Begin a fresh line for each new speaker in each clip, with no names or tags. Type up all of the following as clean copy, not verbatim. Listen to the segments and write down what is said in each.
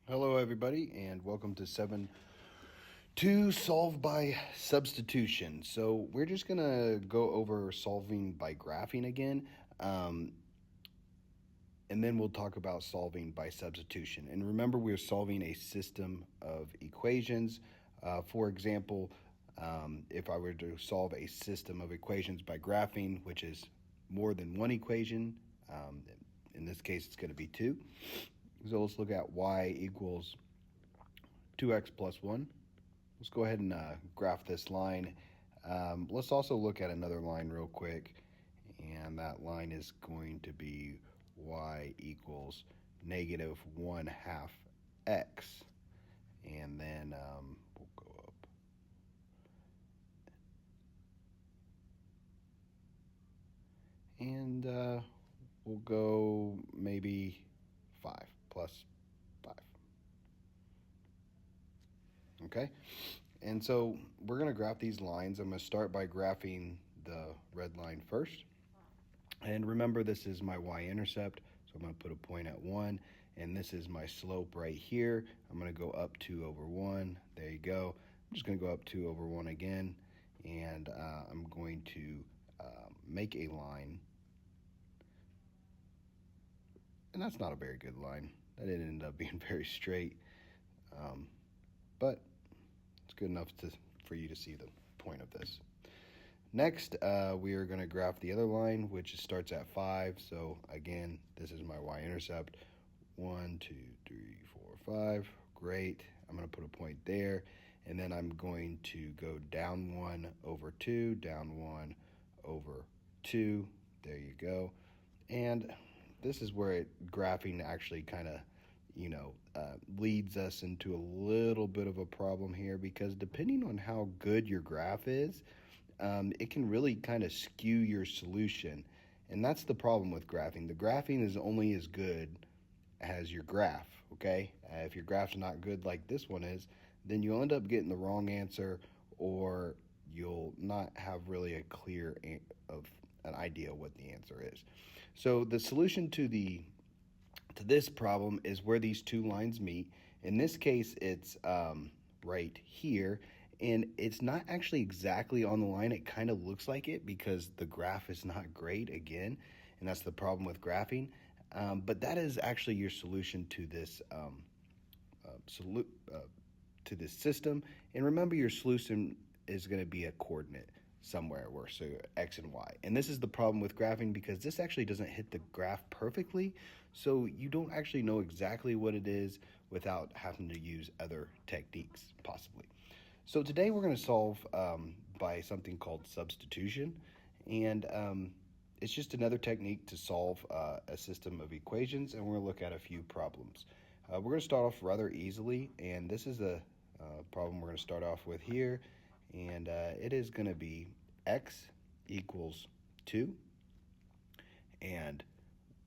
Hello, everybody, and welcome to 7-2 Solve by Substitution. So we're just going to go over solving by graphing again, and then we'll talk about solving by substitution. And remember, we're solving a system of equations. For example, if I were to solve a system of equations by graphing, which is more than one equation, in this case, it's going to be two. So let's look at y equals 2x plus 1. Let's go ahead and graph this line. Let's also look at another line real quick, and that line is going to be y equals negative 1/2 x. And then we'll go up. And we'll go maybe 5 plus 5. Okay, and so we're going to graph these lines. I'm going to start by graphing the red line first. And remember, this is my y-intercept, so I'm going to put a point at 1. And this is my slope right here. I'm going to go up 2 over 1. There you go. I'm just going to go up 2 over 1 again. And I'm going to make a line. And that's not a very good line. That didn't end up being very straight. But it's good enough for you to see the point of this. Next, we are going to graph the other line, which starts at 5. So again, this is my y-intercept. 1, 2, 3, 4, 5. Great. I'm going to put a point there. And then I'm going to go down 1 over 2, down 1 over 2. There you go. And this is where graphing actually kind of leads us into a little bit of a problem here, because depending on how good your graph is, it can really kind of skew your solution. And that's the problem with graphing. The graphing is only as good as your graph, okay? If your graph's not good like this one is, then you'll end up getting the wrong answer, or you'll not have really a clear of an idea what the answer is. So the solution to this problem is where these two lines meet. In this case, it's right here, and it's not actually exactly on the line. It kind of looks like it because the graph is not great again, and that's the problem with graphing. But that is actually your solution to this system. And remember, your solution is going to be a coordinate somewhere, where so x and y. And this is the problem with graphing, because this actually doesn't hit the graph perfectly, so you don't actually know exactly what it is without having to use other techniques possibly. So today we're going to solve by something called substitution, and it's just another technique to solve a system of equations, and we're going to look at a few problems. We're going to start off rather easily, and this is the problem we're going to start off with here. And it is going to be x equals 2 and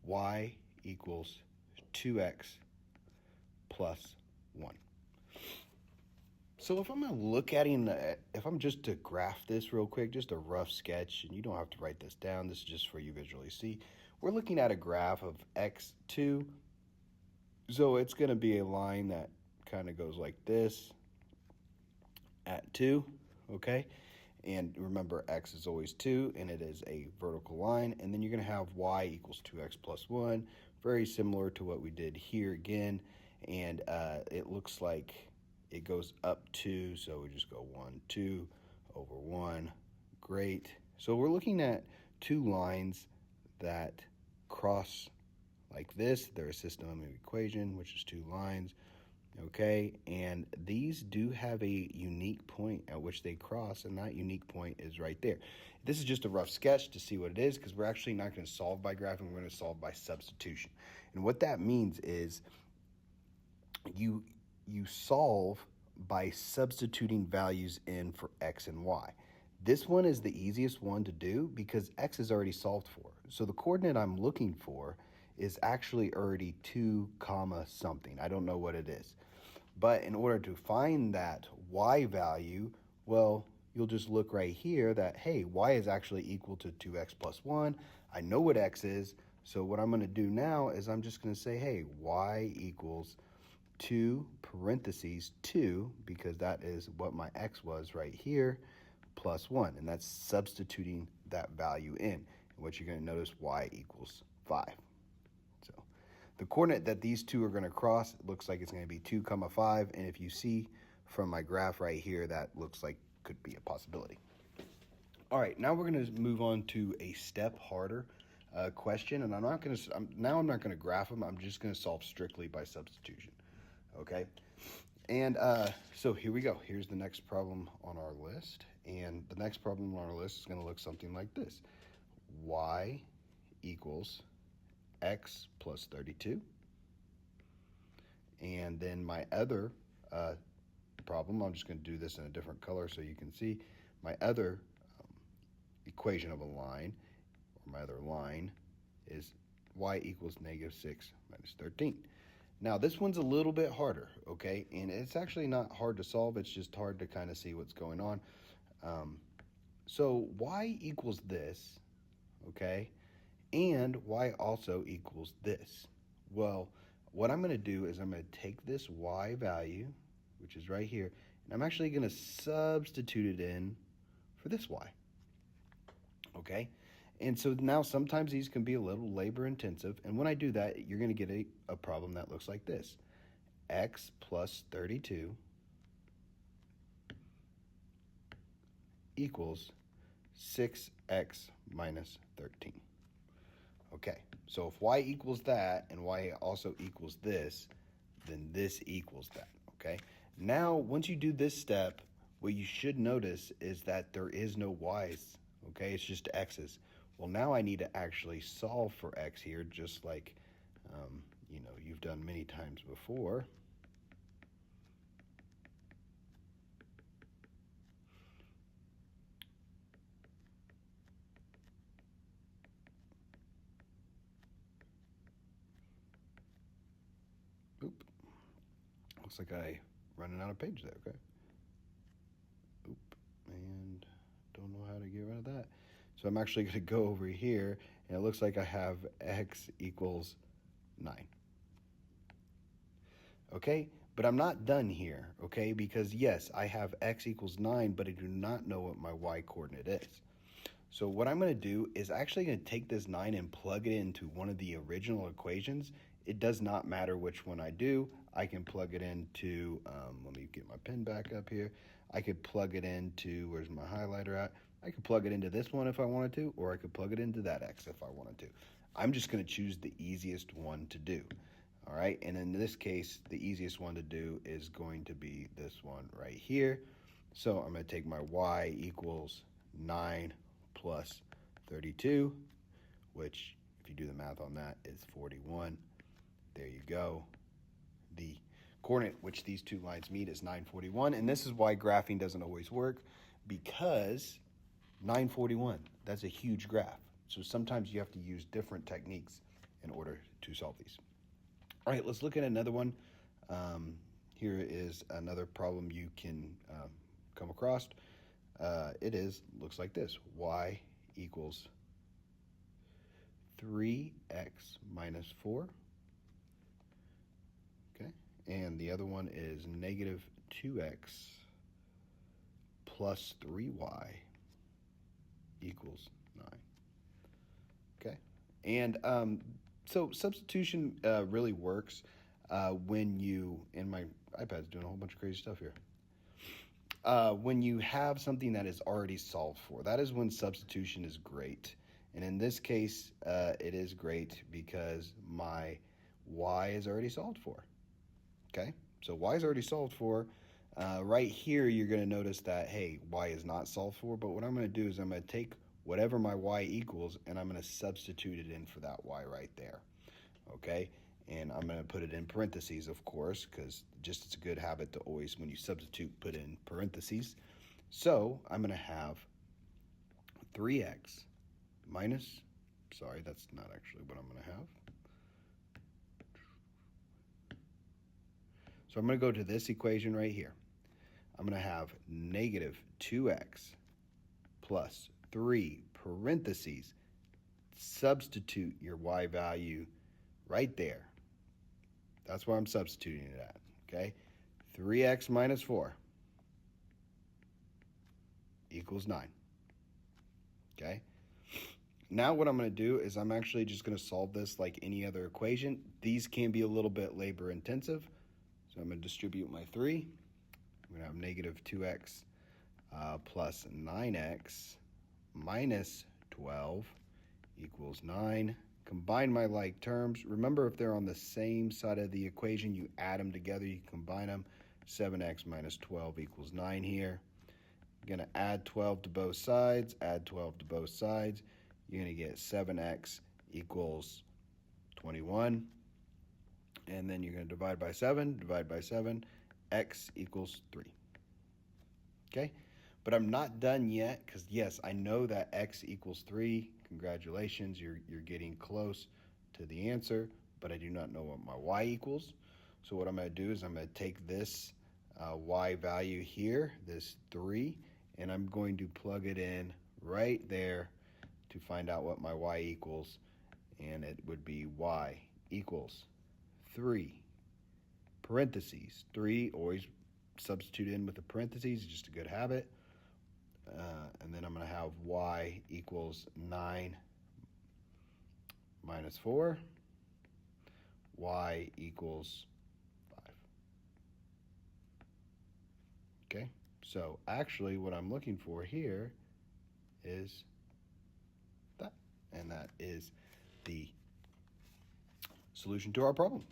y equals 2x plus 1. So if I'm going to look at it, if I'm just to graph this real quick, just a rough sketch, and you don't have to write this down, this is just for you visually see. We're looking at a graph of x2. So it's going to be a line that kind of goes like this at 2. Okay, and remember, x is always 2, and it is a vertical line. And then you're going to have y equals 2x plus 1, very similar to what we did here again. And it looks like it goes up 2, so we just go 1, 2 over 1. Great. So we're looking at two lines that cross like this. They're a system of equation, which is two lines. Okay, and these do have a unique point at which they cross, and that unique point is right there. This is just a rough sketch to see what it is, because we're actually not going to solve by graphing, we're going to solve by substitution. And what that means is you solve by substituting values in for x and y. This one is the easiest one to do because x is already solved for. So the coordinate I'm looking for is actually already 2 comma something. I don't know what it is. But in order to find that y value, well, you'll just look right here that, hey, y is actually equal to 2x plus 1. I know what x is. So what I'm going to do now is I'm just going to say, hey, y equals 2 parentheses 2, because that is what my x was right here, plus 1. And that's substituting that value in. And what you're going to notice, y equals 5. So the coordinate that these two are going to cross, it looks like it's going to be 2 comma 5. And if you see from my graph right here, that looks like could be a possibility. All right, now we're going to move on to a step harder question, and I'm not going to graph them. I'm just going to solve strictly by substitution. Okay, and so here we go. Here's the next problem on our list, and the next problem on our list is going to look something like this: y equals x plus 32, and then my other problem, I'm just going to do this in a different color so you can see my other equation of a line, or my other line, is y equals negative 6 minus 13. Now this one's a little bit harder, okay? And it's actually not hard to solve, it's just hard to kind of see what's going on. So y equals this, okay? And y also equals this. Well, what I'm going to do is I'm going to take this y value, which is right here, and I'm actually going to substitute it in for this y. Okay, and so now sometimes these can be a little labor intensive, and when I do that, you're going to get a problem that looks like this: x plus 32 equals 6x minus 13. Okay, so if y equals that and y also equals this, then this equals that. Okay, now once you do this step, what you should notice is that there is no y's. Okay, it's just x's. Well, now I need to actually solve for x here, just like you've done many times before. Oop. Looks like I running out of page there. Okay. Oop. And don't know how to get rid of that. So I'm actually going to go over here, and it looks like I have x equals 9. Okay, but I'm not done here, okay, because yes, I have x equals 9, but I do not know what my y coordinate is. So what I'm going to do is actually going to take this 9 and plug it into one of the original equations. It does not matter which one I do. I can plug it into, let me get my pen back up here. I could plug it into, where's my highlighter at? I could plug it into this one if I wanted to, or I could plug it into that x if I wanted to. I'm just going to choose the easiest one to do. All right, and in this case, the easiest one to do is going to be this one right here. So I'm going to take my y equals 9 plus 32, which, if you do the math on that, is 41. There you go. The coordinate which these two lines meet is 941, and this is why graphing doesn't always work, because 941, that's a huge graph. So sometimes you have to use different techniques in order to solve these. All right, let's look at another one. Here is another problem you can come across. Looks like this: y equals 3x minus 4. Okay, and the other one is negative 2x plus 3y equals 9. Okay, and so substitution really works when you, and my iPad's doing a whole bunch of crazy stuff here. When you have something that is already solved for, that is when substitution is great. And in this case, it is great because my y is already solved for. Okay, so y is already solved for. Right here, you're going to notice that, hey, y is not solved for, but what I'm going to do is I'm going to take whatever my y equals, and I'm going to substitute it in for that y right there, okay? And I'm going to put it in parentheses, of course, because just it's a good habit to always, when you substitute, put in parentheses. So I'm going to have 3x minus, sorry, that's not actually what I'm going to have. So I'm going to go to this equation right here. I'm going to have negative 2x plus 3 parentheses, substitute your y value right there. That's where I'm substituting it at. Okay, 3x minus 4 equals 9. Okay, now what I'm going to do is I'm actually just going to solve this like any other equation. These can be a little bit labor intensive, so I'm going to distribute my 3. I'm going to have negative 2x plus 9x minus 12 equals 9. Combine my like terms. Remember, if they're on the same side of the equation, you add them together, you combine them. 7x minus 12 equals 9 here. You're going to add 12 to both sides, add 12 to both sides. You're going to get 7x equals 21. And then you're going to divide by 7, x equals 3. Okay? But I'm not done yet because, yes, I know that x equals 3. Congratulations, you're getting close to the answer, but I do not know what my y equals. So what I'm going to do is I'm going to take this y value here, this 3, and I'm going to plug it in right there to find out what my y equals, and it would be y equals 3, parentheses, 3, always substitute in with the parentheses, just a good habit. And then I'm going to have y equals 9 minus 4, y equals 5. Okay, so actually what I'm looking for here is that, and that is the solution to our problem.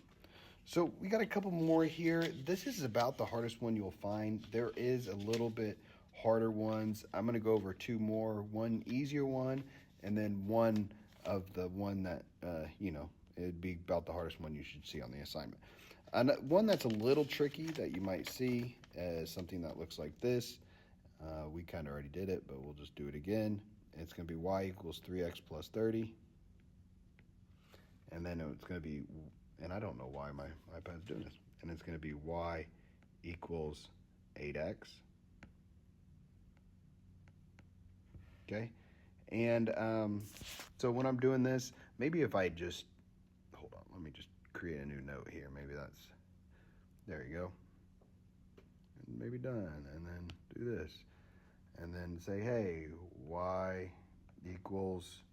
So we got a couple more here. This is about the hardest one you'll find. There is a little bit harder ones. I'm going to go over 2 more, one easier one, and then one of the one that, it'd be about the hardest one you should see on the assignment. And one that's a little tricky that you might see is something that looks like this. We kind of already did it, but we'll just do it again. It's going to be y equals 3x plus 30. And then it's going to be, and I don't know why my iPad's doing this, and it's going to be y equals 8x. Okay, and so when I'm doing this, maybe if I just, hold on, let me just create a new note here. Maybe that's, there you go. And maybe done, and then do this. And then say, hey, y equals,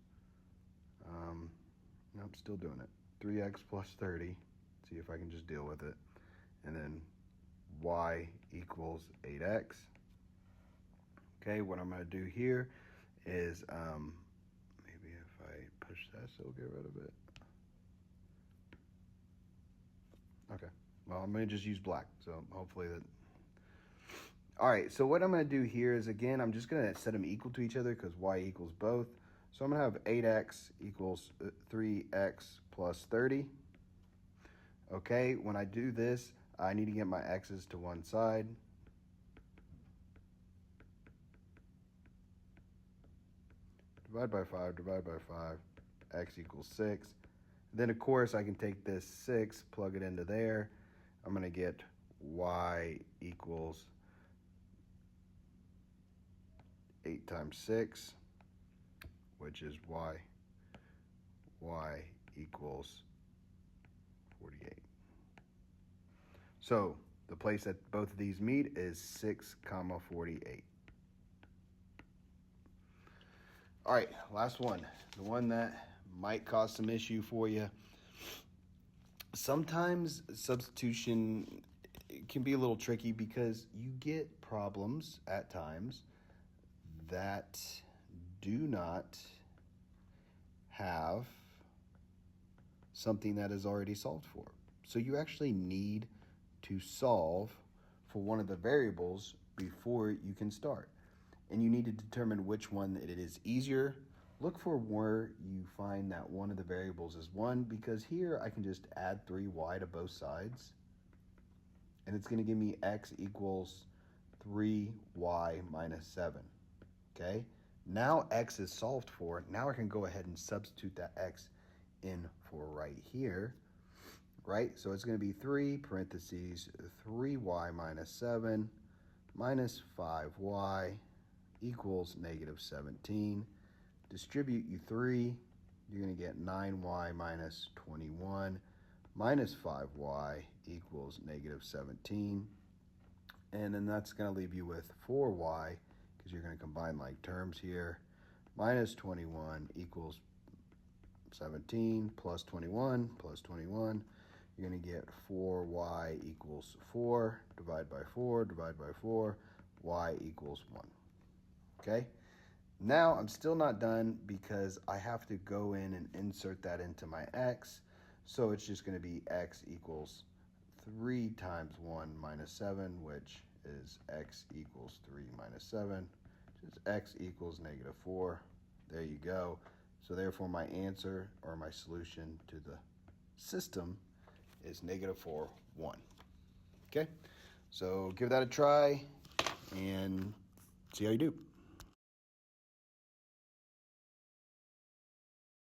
nope, still doing it. 3x plus 30, see if I can just deal with it. And then y equals 8x. Okay, what I'm going to do here is, maybe if I push that, so we'll get rid of it. Okay, well, I'm going to just use black, so hopefully that. All right, so what I'm going to do here is, again, I'm just going to set them equal to each other because y equals both. So I'm going to have 8x equals 3x plus 30. Okay, when I do this, I need to get my x's to one side. Divide by 5, x equals 6. Then, of course, I can take this 6, plug it into there. I'm going to get y equals 8 times 6, which is y equals 48. So the place that both of these meet is 6, 48. All right, last one, the one that might cause some issue for you. Sometimes substitution can be a little tricky because you get problems at times that do not have something that is already solved for. So you actually need to solve for one of the variables before you can start. And you need to determine which one it is easier. Look for where you find that one of the variables is 1, because here I can just add 3y to both sides. And it's going to give me x equals 3y minus 7. Okay? Now x is solved for. Now I can go ahead and substitute that x in for right here. Right? So it's going to be 3 parentheses 3y minus 7 minus 5y equals negative 17. Distribute you 3, you're going to get 9y minus 21 minus 5y equals negative 17. And then that's going to leave you with 4y, because you're going to combine like terms here, minus 21 equals 17 plus 21 plus 21. You're going to get 4y equals 4, divide by 4, divide by 4, y equals 1. Okay? Now I'm still not done because I have to go in and insert that into my x. So it's just going to be x equals 3 times 1 minus 7, which is x equals 3 minus 7, which is x equals negative 4. There you go. So therefore my answer, or my solution to the system, is negative 4, 1. Okay? So give that a try and see how you do.